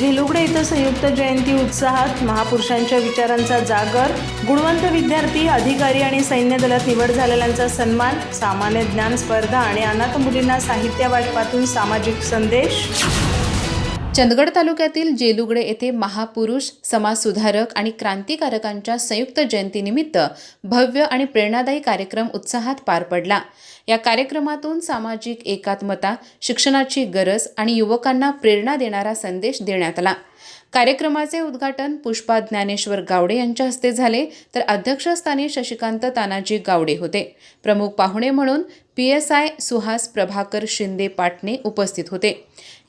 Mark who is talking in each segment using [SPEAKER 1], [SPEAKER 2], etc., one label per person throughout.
[SPEAKER 1] झेलुगडे इथं संयुक्त जयंती उत्साहात महापुरुषांच्या विचारांचा जागर, गुणवंत विद्यार्थी, अधिकारी आणि सैन्य दलात निवड झालेल्यांचा सन्मान, सामान्य ज्ञान स्पर्धा आणि अनाथ मुलींना साहित्य वाटपातून सामाजिक संदेश।
[SPEAKER 2] चंदगड तालुक्यातील झेलुगडे येथे महापुरुष, समाजसुधारक आणि क्रांतिकारकांच्या संयुक्त जयंतीनिमित्त भव्य आणि प्रेरणादायी कार्यक्रम उत्साहात पार पडला। या कार्यक्रमातून सामाजिक एकात्मता, शिक्षणाची गरज आणि युवकांना प्रेरणा देणारा संदेश देण्यात आला। कार्यक्रमाचे उद्घाटन पुष्पा ज्ञानेश्वर गावडे यांच्या हस्ते झाले, तर अध्यक्षस्थानी शशिकांत तानाजी गावडे होते। प्रमुख पाहुणे म्हणून PSI सुहास प्रभाकर शिंदे पाटणे उपस्थित होते।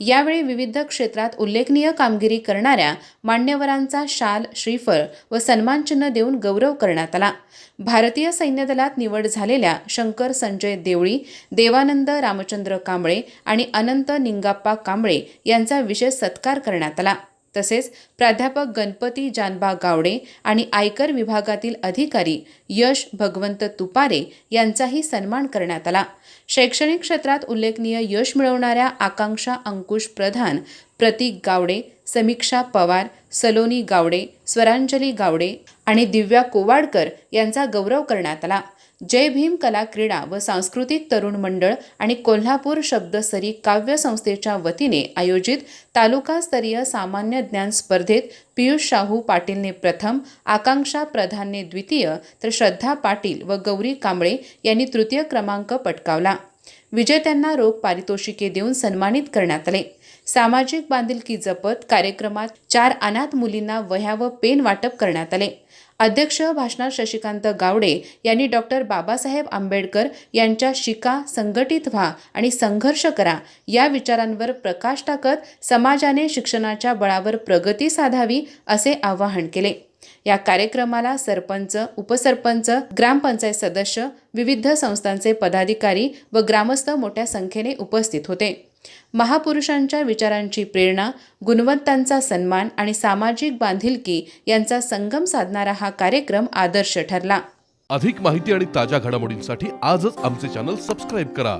[SPEAKER 2] यावेळी विविध क्षेत्रात उल्लेखनीय कामगिरी करणाऱ्या मान्यवरांचा शाल, श्रीफळ व सन्मानचिन्ह देऊन गौरव करण्यात आला। भारतीय सैन्य दलात निवड झालेल्या शंकर संजय देवळी, देवानंद रामचंद्र कांबळे आणि अनंत निंगाप्पा कांबळे यांचा विशेष सत्कार करण्यात आला। तसेच प्राध्यापक गणपती जानबा गावडे आणि आयकर विभागातील अधिकारी यश भगवंत तुपारे यांचाही सन्मान करण्यात आला। शैक्षणिक क्षेत्रात उल्लेखनीय यश मिळवणाऱ्या आकांक्षा अंकुश प्रधान, प्रतीक गावडे, समीक्षा पवार, सलोनी गावडे, स्वरांजली गावडे आणि दिव्या कोवाडकर यांचा गौरव करण्यात आला। जय भीम कला क्रीडा व सांस्कृतिक तरुण मंडळ आणि कोल्हापूर शब्दसरी काव्य संस्थेच्या वतीने आयोजित तालुकास्तरीय सामान्य ज्ञान स्पर्धेत पियुष शाहू पाटीलने प्रथम, आकांक्षा प्रधानने द्वितीय, तर श्रद्धा पाटील व गौरी कांबळे यांनी तृतीय क्रमांक पटकावला। विजेत्यांना रोख पारितोषिके देऊन सन्मानित करण्यात आले। सामाजिक बांधिलकी जपत कार्यक्रमात 4 अनाथ मुलींना वह्या व पेन वाटप करण्यात आले। अध्यक्ष भाषणात शशिकांत गावडे यांनी डॉक्टर बाबासाहेब आंबेडकर यांच्या शिका, संघटित व्हा आणि संघर्ष करा या विचारांवर प्रकाश टाकत समाजाने शिक्षणाच्या बळावर प्रगती साधावी असे आवाहन केले। या कार्यक्रमाला सरपंच, उपसरपंच, ग्रामपंचायत सदस्य, विविध संस्थांचे पदाधिकारी व ग्रामस्थ मोठ्या संख्येने उपस्थित होते। महापुरुषांच्या विचारांची प्रेरणा, गुणवंतांचा सन्मान आणि सामाजिक बांधिलकी यांचा संगम साधणारा हा कार्यक्रम आदर्श ठरला।
[SPEAKER 3] अधिक माहिती आणि ताज्या घडामोडींसाठी आजच आमचे चॅनल सबस्क्राइब करा।